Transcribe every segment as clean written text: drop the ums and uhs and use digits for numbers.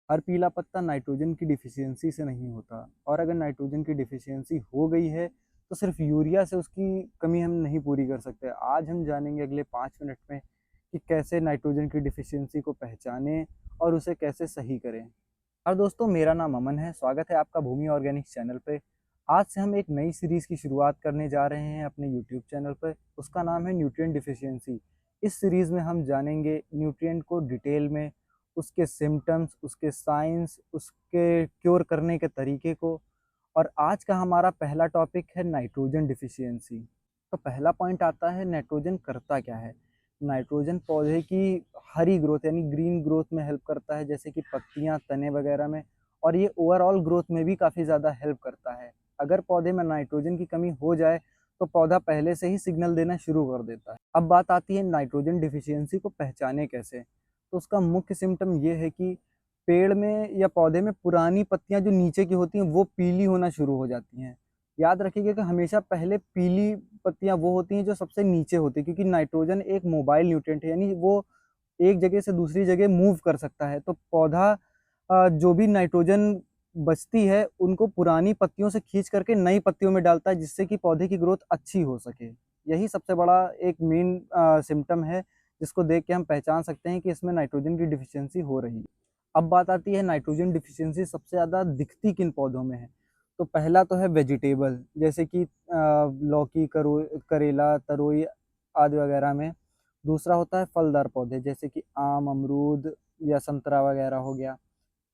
हर पीला पत्ता नाइट्रोजन की डिफिशियंसी से नहीं होता और अगर नाइट्रोजन की डिफिशियंसी हो गई है तो सिर्फ यूरिया से उसकी कमी हम नहीं पूरी कर सकते। आज हम जानेंगे अगले 5 मिनट में कि कैसे नाइट्रोजन की डिफिशियंसी को पहचानें और उसे कैसे सही करें। और दोस्तों, मेरा नाम अमन है। स्वागत है आपका भूमि ऑर्गेनिक्स चैनल पे। आज से हम एक नई सीरीज़ की शुरुआत करने जा रहे हैं अपने यूट्यूब चैनल पर। उसका नाम है न्यूट्रिएंट डिफिशियंसी। इस सीरीज़ में हम जानेंगे न्यूट्रिएंट को डिटेल में, उसके सिम्टम्स, उसके साइंस, उसके क्योर करने के तरीके को। और आज का हमारा पहला टॉपिक है नाइट्रोजन डिफिशियंसी। तो पहला पॉइंट आता है, नाइट्रोजन करता क्या है। नाइट्रोजन पौधे की हरी ग्रोथ यानी ग्रीन ग्रोथ में हेल्प करता है, जैसे कि पत्तियां, तने वगैरह में। और ये ओवरऑल ग्रोथ में भी काफ़ी ज़्यादा हेल्प करता है। अगर पौधे में नाइट्रोजन की कमी हो जाए तो पौधा पहले से ही सिग्नल देना शुरू कर देता है। अब बात आती है नाइट्रोजन डिफिशियंसी को पहचाने कैसे। तो उसका मुख्य सिम्टम ये है कि पेड़ में या पौधे में पुरानी पत्तियां जो नीचे की होती हैं वो पीली होना शुरू हो जाती हैं। याद रखिएगा कि हमेशा पहले पीली पत्तियां वो होती हैं जो सबसे नीचे होती है, क्योंकि नाइट्रोजन एक मोबाइल न्यूट्रिएंट है, यानी वो एक जगह से दूसरी जगह मूव कर सकता है। तो पौधा जो भी नाइट्रोजन बचती है उनको पुरानी पत्तियों से खींच करके नई पत्तियों में डालता है, जिससे कि पौधे की ग्रोथ अच्छी हो सके। यही सबसे बड़ा एक मेन सिम्टम है जिसको देख के हम पहचान सकते हैं कि इसमें नाइट्रोजन की डिफिशियंसी हो रही है। अब बात आती है नाइट्रोजन डिफिशियंसी सबसे ज़्यादा दिखती किन पौधों में है। तो पहला तो है वेजिटेबल, जैसे कि लौकी, करेला, तरोई आदि वगैरह में। दूसरा होता है फलदार पौधे, जैसे कि आम, अमरूद या संतरा वगैरह हो गया।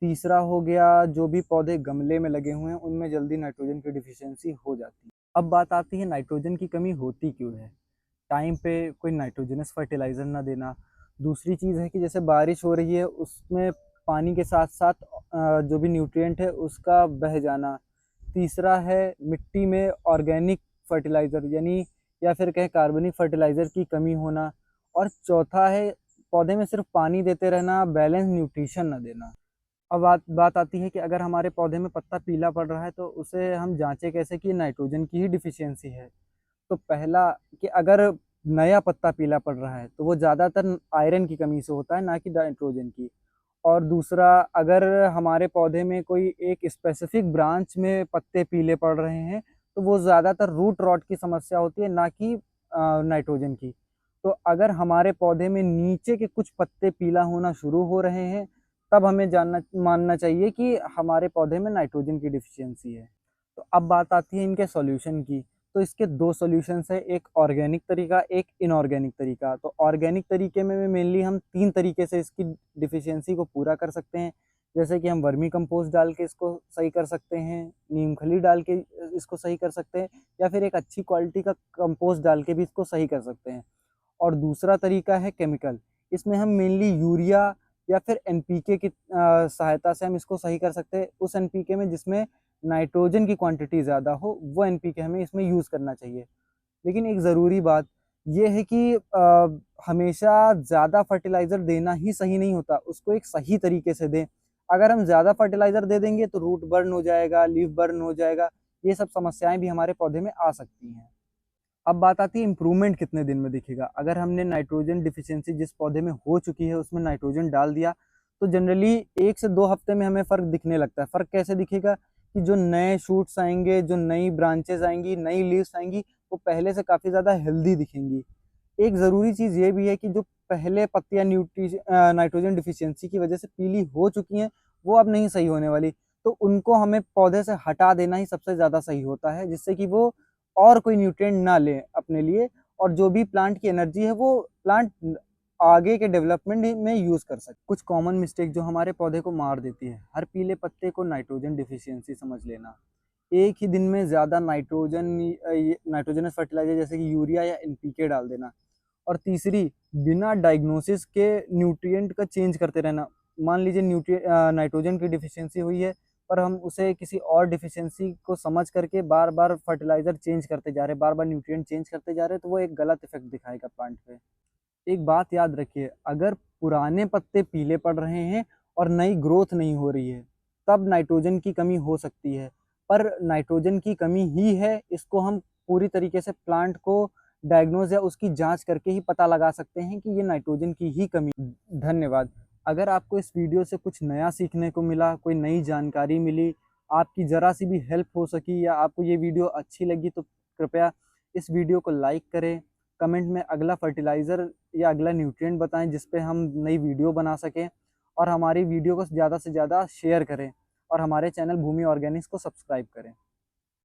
तीसरा हो गया जो भी पौधे गमले में लगे हुए हैं उनमें जल्दी नाइट्रोजन की डिफिशियंसी हो जाती है। अब बात आती है नाइट्रोजन की कमी होती क्यों है। टाइम पे कोई नाइट्रोजनस फर्टिलाइज़र ना देना। दूसरी चीज़ है कि जैसे बारिश हो रही है उसमें पानी के साथ साथ जो भी न्यूट्रिएंट है उसका बह जाना। तीसरा है मिट्टी में ऑर्गेनिक फर्टिलाइज़र यानी या फिर कहें कार्बनिक फर्टिलाइज़र की कमी होना। और चौथा है पौधे में सिर्फ पानी देते रहना, बैलेंस न्यूट्रिशन ना देना। अब बात बात आती है कि अगर हमारे पौधे में पत्ता पीला पड़ रहा है तो उसे हम जांचें कैसे कि नाइट्रोजन की ही डिफिशियंसी है। तो पहला कि अगर नया पत्ता पीला पड़ रहा है तो वो ज़्यादातर आयरन की कमी से होता है, ना कि नाइट्रोजन की। और दूसरा, अगर हमारे पौधे में कोई एक स्पेसिफिक ब्रांच में पत्ते पीले पड़ रहे हैं तो वो ज़्यादातर रूट रॉट की समस्या होती है, ना कि नाइट्रोजन की। तो अगर हमारे पौधे में नीचे के कुछ पत्ते पीला होना शुरू हो रहे हैं तब हमें जानना मानना चाहिए कि हमारे पौधे में नाइट्रोजन की डिफिशियंसी है। तो अब बात आती है इनके सॉल्यूशन की। तो इसके दो सॉल्यूशंस है, एक ऑर्गेनिक तरीका, एक इनऑर्गेनिक तरीका। तो ऑर्गेनिक तरीके में मेनली हम 3 तरीके से इसकी डिफिशियंसी को पूरा कर सकते हैं। जैसे कि हम वर्मी कंपोस्ट डाल के इसको सही कर सकते हैं, नीम खली डाल के इसको सही कर सकते हैं, या फिर एक अच्छी क्वालिटी का कंपोस्ट डाल के भी इसको सही कर सकते हैं। और दूसरा तरीका है केमिकल। इसमें हम मेनली यूरिया या फिर एनपीके की सहायता से हम इसको सही कर सकते हैं। उस एनपीके में जिसमें नाइट्रोजन की क्वांटिटी ज़्यादा हो वो एनपीके हमें इसमें यूज़ करना चाहिए। लेकिन एक ज़रूरी बात ये है कि हमेशा ज़्यादा फर्टिलाइज़र देना ही सही नहीं होता, उसको एक सही तरीके से दें। अगर हम ज़्यादा फर्टिलाइज़र दे देंगे तो रूट बर्न हो जाएगा, लीफ बर्न हो जाएगा, ये सब समस्याएँ भी हमारे पौधे में आ सकती हैं। अब बात आती है इम्प्रूवमेंट कितने दिन में दिखेगा। अगर हमने नाइट्रोजन डिफिशियंसी जिस पौधे में हो चुकी है उसमें नाइट्रोजन डाल दिया तो जनरली 1 से 2 हफ्ते में हमें फ़र्क दिखने लगता है। फ़र्क कैसे दिखेगा कि जो नए शूट्स आएँगे, जो नई ब्रांचेज़ आएँगी, नई लीव्स आएँगी, वो पहले से काफ़ी ज़्यादा हेल्दी दिखेंगी। एक ज़रूरी चीज़ ये भी है कि जो पहले पत्तियाँ नाइट्रोजन डिफिशियंसी की वजह से पीली हो चुकी हैं, वो अब नहीं सही होने वाली। तो उनको हमें पौधे से हटा देना ही सबसे ज़्यादा सही होता है, जिससे कि वो और कोई न्यूट्रिएंट ना लें अपने लिए, और जो भी प्लांट की एनर्जी है वो प्लांट आगे के डेवलपमेंट में यूज़ कर सके। कुछ कॉमन मिस्टेक जो हमारे पौधे को मार देती है, हर पीले पत्ते को नाइट्रोजन डिफिशियंसी समझ लेना। एक ही दिन में ज़्यादा नाइट्रोजनस फर्टिलाइज़र जैसे कि यूरिया या एनपीके डाल देना। और तीसरी, बिना डायग्नोसिस के न्यूट्रिएंट का चेंज करते रहना। मान लीजिए नाइट्रोजन की डिफिशियंसी हुई है पर हम उसे किसी और डिफिशियंसी को समझ करके बार-बार फर्टिलाइज़र चेंज करते जा रहे हैं, बार-बार न्यूट्रिएंट चेंज करते जा रहे हैं, तो वो एक गलत इफ़ेक्ट दिखाएगा प्लांट पे। एक बात याद रखिए, अगर पुराने पत्ते पीले पड़ रहे हैं और नई ग्रोथ नहीं हो रही है, तब नाइट्रोजन की कमी हो सकती है। पर नाइट्रोजन की कमी ही है, इसको हम पूरी तरीके से प्लांट को डायग्नोज़ या उसकी जाँच करके ही पता लगा सकते हैं कि ये नाइट्रोजन की ही कमी। धन्यवाद। अगर आपको इस वीडियो से कुछ नया सीखने को मिला, कोई नई जानकारी मिली, आपकी ज़रा सी भी हेल्प हो सकी या आपको ये वीडियो अच्छी लगी, तो कृपया इस वीडियो को लाइक करें। कमेंट में अगला फर्टिलाइज़र या अगला न्यूट्रिएंट बताएं जिस पे हम नई वीडियो बना सकें, और हमारी वीडियो को ज़्यादा से ज़्यादा शेयर करें, और हमारे चैनल भूमि ऑर्गेनिक्स को सब्सक्राइब करें।